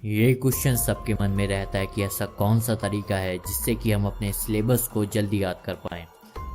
ये क्वेश्चन सबके मन में रहता है कि ऐसा कौन सा तरीका है जिससे कि हम अपने सिलेबस को जल्दी याद कर पाएं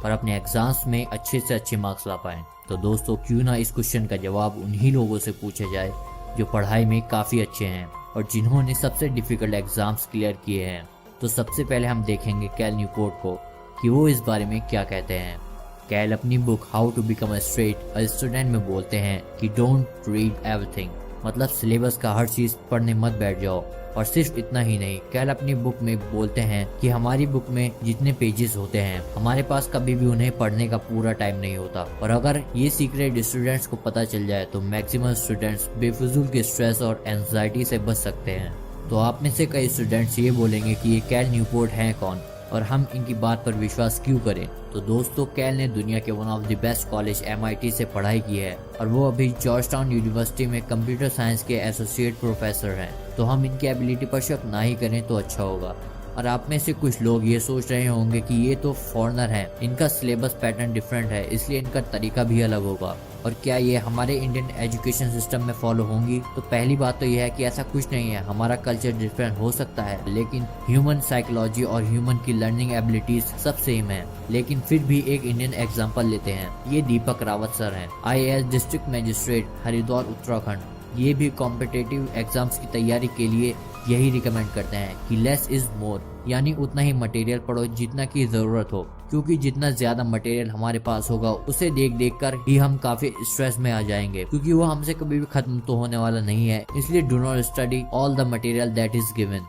और अपने एग्जाम्स में अच्छे से अच्छे मार्क्स ला पाएं। तो दोस्तों, क्यों ना इस क्वेश्चन का जवाब उन्हीं लोगों से पूछा जाए जो पढ़ाई में काफ़ी अच्छे हैं और जिन्होंने सबसे डिफ़िकल्ट एग्ज़ाम्स क्लियर किए हैं। तो सबसे पहले हम देखेंगे कैल न्यूपोर्ट को कि वो इस बारे में क्या कहते हैं। कैल अपनी book how to become a student में बोलते हैं कि डोंट रीड एवरीथिंग, मतलब सिलेबस का हर चीज़ पढ़ने मत बैठ जाओ। और सिर्फ इतना ही नहीं, कैल अपनी बुक में बोलते हैं कि हमारी बुक में जितने पेजेस होते हैं हमारे पास कभी भी उन्हें पढ़ने का पूरा टाइम नहीं होता, और अगर ये सीक्रेट स्टूडेंट्स को पता चल जाए तो मैक्सिमम स्टूडेंट्स बेफिजूल के स्ट्रेस और एंजाइटी से बच सकते हैं। तो आप में से कई स्टूडेंट्स ये बोलेंगे कि ये कैल न्यूपोर्ट हैं कौन और हम इनकी बात पर विश्वास क्यों करें। तो दोस्तों, कैल ने दुनिया के one of the best college MIT से पढ़ाई की है और वो अभी जॉर्ज टाउन यूनिवर्सिटी में कंप्यूटर साइंस के एसोसिएट प्रोफेसर हैं। तो हम इनकी एबिलिटी पर शक ना ही करें तो अच्छा होगा। और आप में से कुछ लोग ये सोच रहे होंगे कि ये तो फॉरेनर हैं, इनका सिलेबस पैटर्न डिफरेंट है इसलिए इनका तरीका भी अलग होगा, और क्या ये हमारे इंडियन एजुकेशन सिस्टम में फॉलो होंगी। तो पहली बात तो यह है कि ऐसा कुछ नहीं है। हमारा कल्चर डिफरेंट हो सकता है लेकिन ह्यूमन साइकोलॉजी और ह्यूमन की लर्निंग एबिलिटीज सब सेम है। लेकिन फिर भी एक इंडियन एग्जांपल लेते हैं। ये दीपक रावत सर हैं, IAS district magistrate, Haridwar, Uttarakhand. ये भी कॉम्पिटिटिव एग्जाम्स की तैयारी के लिए यही रिकमेंड करते हैं कि लेस इज मोर, यानी उतना ही मटेरियल पढ़ो जितना की जरूरत हो, क्योंकि जितना ज्यादा मटेरियल हमारे पास होगा उसे देख देख कर ही हम काफी स्ट्रेस में आ जाएंगे, क्योंकि वो हमसे कभी भी खत्म तो होने वाला नहीं है। इसलिए do not study all the material that is given.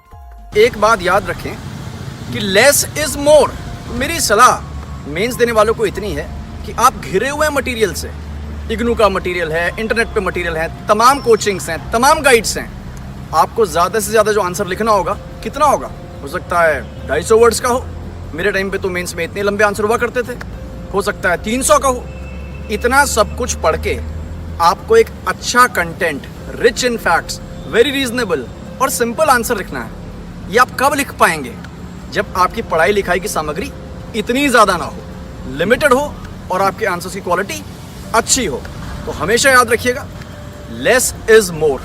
एक बात याद रखें कि लेस इज मोर। मेरी सलाह मेंस देने वालों को इतनी है कि आप घिरे हुए मटेरियल से, इग्नू का मटेरियल है, इंटरनेट पे मटेरियल है, तमाम कोचिंग्स हैं, तमाम गाइड्स हैं। आपको ज़्यादा से ज़्यादा जो आंसर लिखना होगा, कितना होगा, हो सकता है 250 वर्ड्स का हो। मेरे टाइम पे तो मेंस में इतने लंबे आंसर हुआ करते थे, हो सकता है 300 का हो। इतना सब कुछ पढ़ के आपको एक अच्छा content, rich in facts, very reasonable और सिंपल आंसर लिखना है। ये आप कब लिख पाएंगे? जब आपकी पढ़ाई लिखाई की सामग्री इतनी ज़्यादा ना हो, लिमिटेड हो और आपके आंसर्स की क्वालिटी अच्छी हो। तो हमेशा याद रखिएगा, less is more.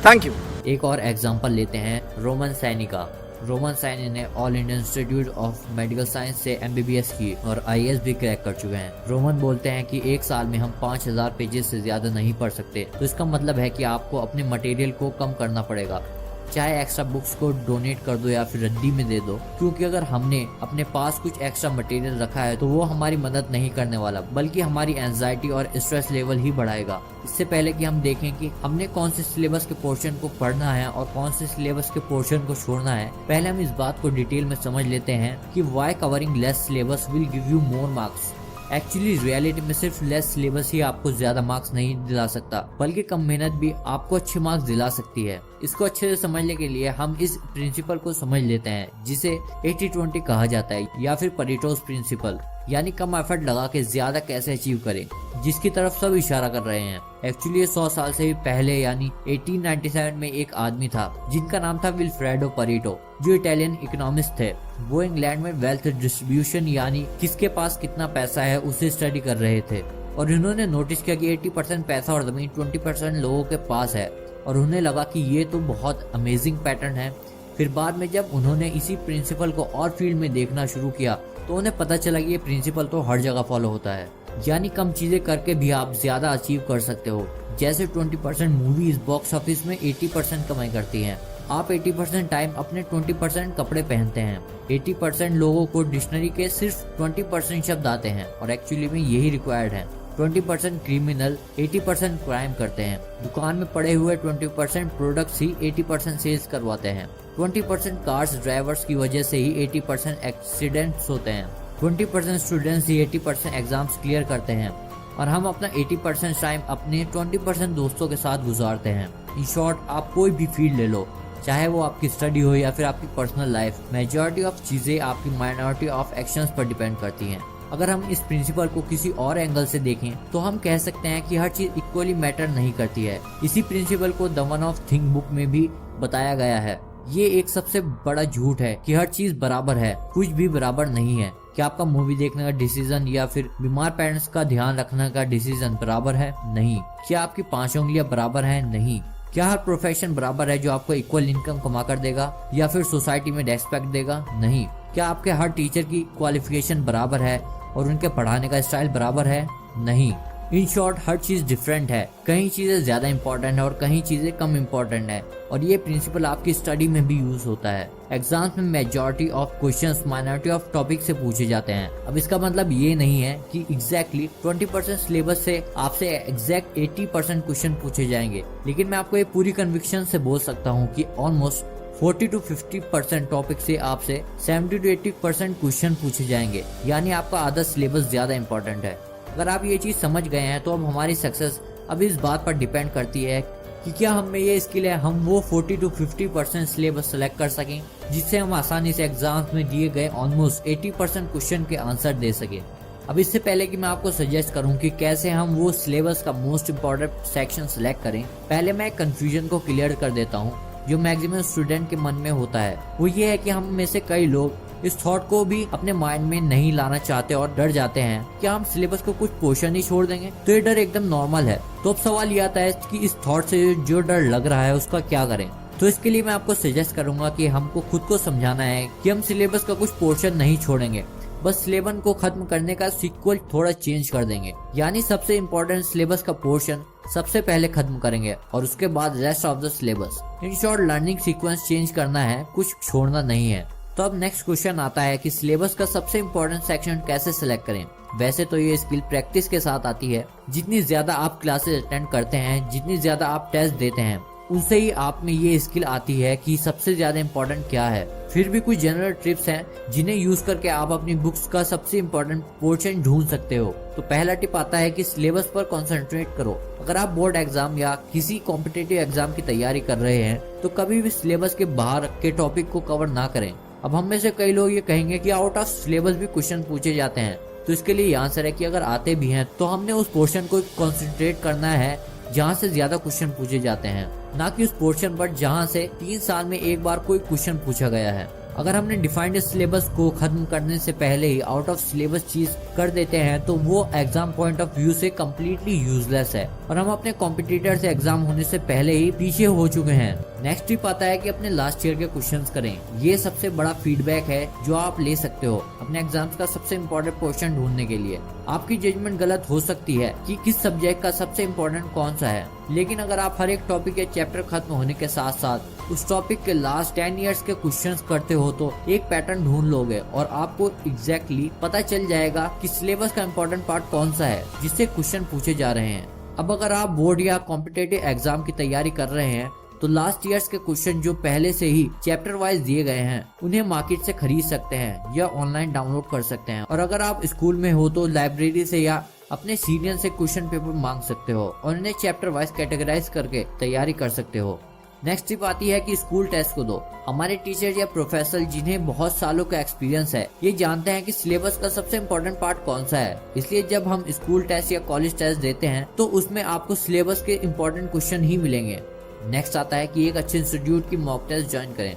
Thank you. एक और एग्जांपल लेते हैं रोमन सैनी का। रोमन सैनी ने all Indian institute of medical science से MBBS की और IAS भी क्रैक कर चुके हैं। रोमन बोलते हैं कि एक साल में हम 5000 पेजेस से ज्यादा नहीं पढ़ सकते। तो इसका मतलब है कि आपको अपने मटेरियल को कम करना पड़ेगा, चाहे एक्स्ट्रा बुक्स को डोनेट कर दो या फिर रद्दी में दे दो, क्योंकि अगर हमने अपने पास कुछ एक्स्ट्रा मटेरियल रखा है तो वो हमारी मदद नहीं करने वाला, बल्कि हमारी एंजाइटी और स्ट्रेस लेवल ही बढ़ाएगा। इससे पहले कि हम देखें कि हमने कौन से सिलेबस के पोर्शन को पढ़ना है और कौन से सिलेबस के पोर्शन को छोड़ना है, पहले हम इस बात को डिटेल में समझ लेते हैं कि why covering less syllabus will give you more marks. Actually reality में सिर्फ लेस सिलेबस ही आपको ज्यादा मार्क्स नहीं दिला सकता, बल्कि कम मेहनत भी आपको अच्छे मार्क्स दिला सकती है। इसको अच्छे से समझने के लिए हम इस प्रिंसिपल को समझ लेते हैं जिसे 80-20 कहा जाता है, या फिर परेटोस प्रिंसिपल, यानी कम एफर्ट लगा के ज्यादा कैसे अचीव करें, जिसकी तरफ सब इशारा कर रहे हैं। एक्चुअली 100 साल से भी पहले यानी 1897 में एक आदमी था जिनका नाम था विल्फ्रेडो परेटो, जो इटालियन इकोनॉमिस्ट थे। वो इंग्लैंड में वेल्थ डिस्ट्रीब्यूशन यानी किसके पास कितना पैसा है उसे स्टडी कर रहे थे, और इन्होंने नोटिस किया कि 80% पैसा और जमीन 20% लोगों के पास है, और उन्हें लगा कि ये तो बहुत अमेजिंग पैटर्न है। फिर बाद में जब उन्होंने इसी प्रिंसिपल को और फील्ड में देखना शुरू किया तो उन्हें पता चला कि ये प्रिंसिपल तो हर जगह फॉलो होता है, यानी कम चीजें करके भी आप ज्यादा अचीव कर सकते हो। जैसे 20% मूवीज बॉक्स ऑफिस में 80% कमाई करती हैं, आप 80% टाइम अपने 20% कपड़े पहनते हैं। 80% लोगों को डिक्शनरी के सिर्फ 20% शब्द आते हैं, और एक्चुअली में यही रिक्वायर्ड है। 20% क्रिमिनल 80% क्राइम करते हैं। दुकान में पड़े हुए 20% प्रोडक्ट्स ही 80% सेल्स करवाते हैं। 20% कार्स ड्राइवर्स की वजह से ही 80% एक्सीडेंट्स होते हैं। 20% स्टूडेंट्स ही 80% एग्जाम्स क्लियर करते हैं, और हम अपना 80% टाइम अपने 20% दोस्तों के साथ गुजारते हैं। इन शॉर्ट, आप कोई भी फील्ड ले लो, चाहे वो आपकी स्टडी हो या फिर आपकी पर्सनल लाइफ, मेजॉरिटी ऑफ चीजें आपकी माइनॉरिटी ऑफ एक्शंस पर डिपेंड करती हैं। अगर हम इस प्रिंसिपल को किसी और एंगल से देखें तो हम कह सकते हैं कि हर चीज इक्वली मैटर नहीं करती है। इसी प्रिंसिपल को the one of thing book में भी बताया गया है। ये एक सबसे बड़ा झूठ है कि हर चीज बराबर है, कुछ भी बराबर नहीं है। क्या आपका मूवी देखने का डिसीजन या फिर बीमार पेरेंट्स का ध्यान रखने का डिसीजन बराबर है? नहीं। क्या आपकी 5 उंगलियां बराबर हैं? नहीं। क्या हर प्रोफेशन बराबर है जो आपको इक्वल इनकम कमा कर देगा या फिर सोसाइटी में रेस्पेक्ट देगा? नहीं। क्या आपके हर टीचर की क्वालिफिकेशन बराबर है और उनके पढ़ाने का स्टाइल बराबर है? नहीं। इन शॉर्ट, हर चीज डिफरेंट है। कहीं चीजें ज्यादा इंपॉर्टेंट है और कहीं चीजें कम इंपॉर्टेंट है, और ये प्रिंसिपल आपकी स्टडी में भी यूज होता है। एग्जाम्स में majority of questions minority of topic से पूछे जाते हैं। अब इसका मतलब ये नहीं है कि एग्जैक्टली 20% सिलेबस से आपसे एग्जैक्ट 80% क्वेश्चन पूछे जाएंगे, लेकिन मैं आपको ये पूरी कन्विक्शन से बोल सकता हूँ कि ऑलमोस्ट 40 to 50% टॉपिक से आपसे 70 to 80% क्वेश्चन पूछे जाएंगे, यानी आपका आधा सिलेबस ज्यादा इंपॉर्टेंट है। अगर आप ये चीज समझ गए हैं तो अब हमारी सक्सेस अब इस बात पर डिपेंड करती है कि क्या हम में ये स्किल है हम वो 40 to 50% सिलेबस सेलेक्ट कर सकें जिससे हम आसानी से एग्जाम्स में दिए गए ऑलमोस्ट 80% क्वेश्चन के आंसर दे सकें। अब इससे पहले कि मैं आपको सजेस्ट करूं कि कैसे हम वो सिलेबस का मोस्ट इम्पोर्टेंट सेक्शन सेलेक्ट करें, पहले मैं कंफ्यूजन को क्लियर कर देता हूं जो मैक्सिमम स्टूडेंट के मन में होता है। वो ये है कि हम में से कई लोग इस थॉट को भी अपने माइंड में नहीं लाना चाहते और डर जाते हैं कि हम सिलेबस को कुछ पोर्शन ही छोड़ देंगे। तो ये डर एकदम नॉर्मल है। तो अब सवाल ये आता है कि इस थॉट से जो डर लग रहा है उसका क्या करें। तो इसके लिए मैं आपको सजेस्ट करूंगा कि हमको खुद को समझाना है कि हम सिलेबस का कुछ पोर्शन नहीं छोड़ेंगे, बस सिलेबस को खत्म करने का सीक्वल थोड़ा चेंज कर देंगे। यानी सबसे इम्पोर्टेंट सिलेबस का पोर्शन सबसे पहले खत्म करेंगे और उसके बाद rest of the syllabus. In short, learning sequence change करना है, कुछ छोड़ना नहीं है। तो अब नेक्स्ट क्वेश्चन आता है कि सिलेबस का सबसे इम्पोर्टेंट सेक्शन कैसे सिलेक्ट करें। वैसे तो ये स्किल प्रैक्टिस के साथ आती है। जितनी ज्यादा आप क्लासेस अटेंड करते हैं, जितनी ज्यादा आप टेस्ट देते हैं, उससे ही आप में ये स्किल आती है कि सबसे ज्यादा इम्पोर्टेंट क्या है। फिर भी कुछ जनरल टिप्स हैं जिन्हें यूज करके आप अपनी बुक्स का सबसे इम्पोर्टेंट पोर्शन ढूंढ सकते हो। तो पहला टिप आता है कि सिलेबस पर कंसंट्रेट करो। अगर आप बोर्ड एग्जाम या किसी कॉम्पिटिटिव एग्जाम की तैयारी कर रहे हैं तो कभी भी सिलेबस के बाहर के टॉपिक को कवर ना करें। अब हम में से कई लोग ये कहेंगे कि आउट ऑफ सिलेबस भी क्वेश्चन पूछे जाते हैं, तो इसके लिए आंसर है कि अगर आते भी हैं तो हमने उस पोर्शन को कंसंट्रेट करना है जहाँ से ज्यादा क्वेश्चन पूछे जाते हैं, ना कि उस पोर्शन पर जहाँ से 3 साल में एक बार कोई क्वेश्चन पूछा गया है। अगर हमने डिफाइंड सिलेबस को खत्म करने से पहले ही आउट ऑफ सिलेबस चीज कर देते हैं तो वो एग्जाम पॉइंट ऑफ व्यू से कम्प्लीटली यूजलेस है और हम अपने कॉम्पिटिटर से एग्जाम होने से पहले ही पीछे हो चुके हैं। नेक्स्ट टिप आता है कि अपने लास्ट ईयर के क्वेश्चंस करें। ये सबसे बड़ा फीडबैक है जो आप ले सकते हो अपने एग्जाम्स का सबसे इम्पोर्टेंट पोर्शन ढूंढने के लिए। आपकी जजमेंट गलत हो सकती है कि किस सब्जेक्ट का सबसे इम्पोर्टेंट कौन सा है, लेकिन अगर आप हर एक टॉपिक या चैप्टर खत्म होने के साथ साथ उस टॉपिक के लास्ट 10 इयर्स के क्वेश्चंस करते हो तो एक पैटर्न ढूंढ लोगे और आपको एग्जैक्टली पता चल जाएगा कि सिलेबस का इम्पोर्टेंट पार्ट कौन सा है जिससे क्वेश्चन पूछे जा रहे हैं। अब अगर आप बोर्ड या कॉम्पिटिटिव एग्जाम की तैयारी कर रहे हैं तो लास्ट ईयर्स के क्वेश्चन जो पहले से ही चैप्टर वाइज दिए गए हैं उन्हें मार्केट से खरीद सकते हैं या ऑनलाइन डाउनलोड कर सकते हैं। और अगर आप स्कूल में हो तो लाइब्रेरी से या अपने सीनियर से क्वेश्चन पेपर मांग सकते हो और इन्हें चैप्टर वाइज कैटेगराइज करके तैयारी कर सकते हो। नेक्स्ट टिप आती है कि स्कूल टेस्ट को दो। हमारे टीचर या प्रोफेसर जिन्हें बहुत सालों का एक्सपीरियंस है ये जानते हैं कि सिलेबस का सबसे इम्पोर्टेंट पार्ट कौन सा है, इसलिए जब हम स्कूल टेस्ट या कॉलेज टेस्ट देते हैं तो उसमें आपको सिलेबस के इम्पोर्टेंट क्वेश्चन ही मिलेंगे। नेक्स्ट आता है कि एक अच्छे इंस्टीट्यूट की मॉक टेस्ट ज्वाइन करें।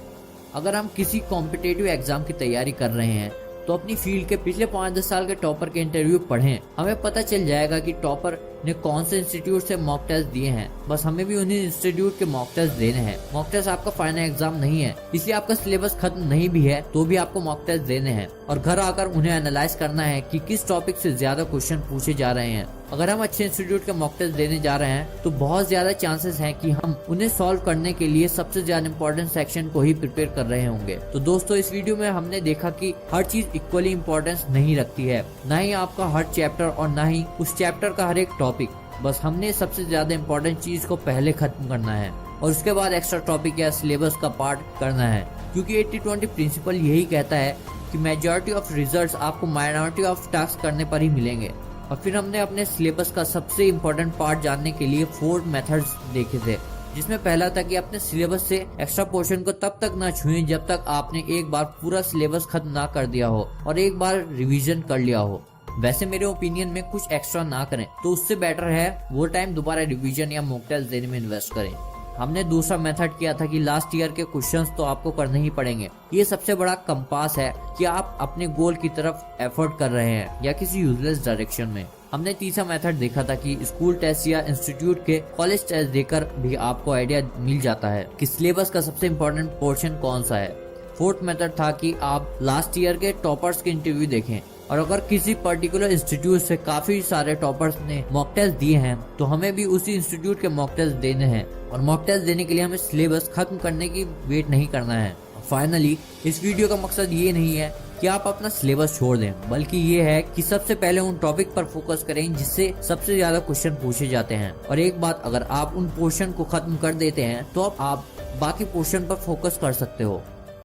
अगर हम किसी कॉम्पिटिटिव एग्जाम की तैयारी कर रहे हैं तो अपनी फील्ड के पिछले 5-10 साल के टॉपर के इंटरव्यू पढ़ें। हमें पता चल जाएगा कि टॉपर ने कौन से इंस्टीट्यूट से मॉक टेस्ट दिए हैं, बस हमें भी उन्हीं इंस्टीट्यूट के मॉक टेस्ट देने हैं। मॉक टेस्ट आपका फाइनल एग्जाम नहीं है, इसलिए आपका सिलेबस खत्म नहीं भी है तो भी आपको मॉक टेस्ट देने हैं और घर आकर उन्हें एनालाइज करना है कि किस टॉपिक से ज्यादा क्वेश्चन पूछे जा रहे हैं। अगर हम अच्छे इंस्टीट्यूट के मॉक टेस्ट देने जा रहे हैं तो बहुत ज्यादा चांसेस हैं कि हम उन्हें सॉल्व करने के लिए सबसे ज्यादा इम्पोर्टेंट सेक्शन को ही प्रिपेयर कर रहे होंगे। तो दोस्तों, इस वीडियो में हमने देखा कि हर चीज इक्वली इम्पोर्टेंस नहीं रखती है, न ही आपका हर चैप्टर और न ही उस चैप्टर का हर एक टॉपिक। बस हमने सबसे ज्यादा इम्पोर्टेंट चीज को पहले खत्म करना है और उसके बाद एक्स्ट्रा टॉपिक या सिलेबस का पार्ट करना है, क्योंकि 80-20 प्रिंसिपल यही कहता है कि मेजॉरिटी ऑफ रिजल्ट्स आपको माइनॉरिटी ऑफ टास्क करने पर ही मिलेंगे। और फिर हमने अपने सिलेबस का सबसे इम्पोर्टेंट पार्ट जानने के लिए 4 मेथड्स देखे थे, जिसमें पहला था कि अपने सिलेबस से एक्स्ट्रा पोर्शन को तब तक ना छुएं जब तक आपने एक बार पूरा सिलेबस खत्म ना कर दिया हो और एक बार रिवीजन कर लिया हो। वैसे मेरे ओपिनियन में कुछ एक्स्ट्रा ना करें तो उससे बेटर है वो टाइम दोबारा रिवीजन या मॉक टेस्ट देने में इन्वेस्ट करें। हमने दूसरा मेथड किया था कि लास्ट ईयर के क्वेश्चंस तो आपको करने ही पड़ेंगे। ये सबसे बड़ा कंपास है कि आप अपने गोल की तरफ एफर्ट कर रहे हैं या किसी यूजलेस डायरेक्शन में। हमने तीसरा मेथड देखा था कि स्कूल टेस्ट या इंस्टीट्यूट के कॉलेज टेस्ट देकर भी आपको आइडिया मिल जाता है कि सिलेबस का सबसे इम्पोर्टेंट पोर्शन कौन सा है। फोर्थ मेथड था कि आप लास्ट ईयर के टॉपर्स के इंटरव्यू देखें, और अगर किसी पर्टिकुलर इंस्टीट्यूट से काफी सारे टॉपर्स ने मॉक टेस्ट दिए हैं तो हमें भी उसी इंस्टीट्यूट के मॉक टेस्ट देने हैं, और मॉक टेस्ट देने के लिए हमें सिलेबस खत्म करने की वेट नहीं करना है। फाइनली इस वीडियो का मकसद ये नहीं है कि आप अपना सिलेबस छोड़ दें, बल्कि ये है कि सबसे पहले उन टॉपिक पर फोकस करें जिससे सबसे ज्यादा क्वेश्चन पूछे जाते हैं। और एक बात, अगर आप उन पोर्शन को खत्म कर देते हैं तो आप बाकी पोर्शन पर फोकस कर सकते हो।